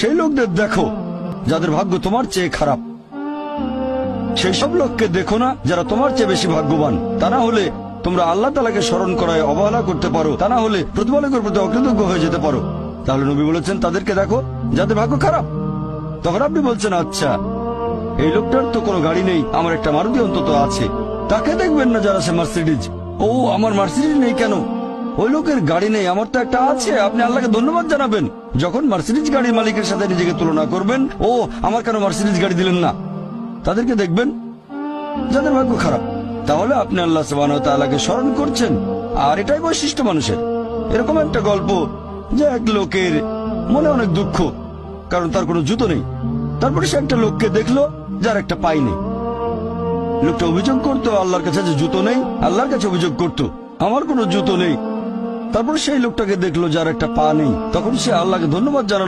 সেই লোকদের দেখো যাদের ভাগ্য তোমার চেয়ে খারাপ। সেই সব লোককে দেখো না যারা তোমার চেয়ে বেশি ভাগ্যবান। তা না হলে তোমরা আল্লাহ তাআলাকে স্মরণ করায় অবহেলা করতে পারো, তা না হলে প্রতিপালকের প্রতি অকৃতজ্ঞ হয়ে যেতে পারো। তাহলে নবী বলেছেন তাদেরকে দেখো যাদের ভাগ্য খারাপ। তখন আপনি বলছেন আচ্ছা, এই লোকটার তো কোনো গাড়ি নেই, আমার একটা মারুতি অন্তত আছে। তাকে দেখবেন না যারা সে মার্সিডিজ। ও আমার মার্সিডিজ নেই কেন? ওই লোকের গাড়ি নেই, আমার তো একটা আছে। আপনি আল্লাহকে ধন্যবাদ জানাবেন। যখন মার্সিডিজ গাড়ির মালিকের সাথে নিজেকে তুলনা করবেন, ও আমার কেন মার্সিডিজ গাড়ি দিলেন না, তাদেরকে দেখবেন যাদের ভাগ্য খারাপ। তাহলে আপনি আল্লাহ সুবহানাহু ওয়া তাআলাকে স্মরণ করছেন। আর এটাই বৈশিষ্ট্য মানুষের। এরকম একটা গল্প যে এক লোকের মনে অনেক দুঃখ, কারণ তার কোনো জুতো নেই। তারপরে সে একটা লোককে দেখলো যার একটা পাই নেই। লোকটা অভিযোগ করতো আল্লাহর কাছে যে জুতো নেই, আল্লাহর কাছে অভিযোগ করতো আমার কোনো জুতো নেই। তারপর সেই লোকটাকে দেখলো যার একটা পা নেই। তখন সে আল্লাহকে ধন্যবাদ জানালো।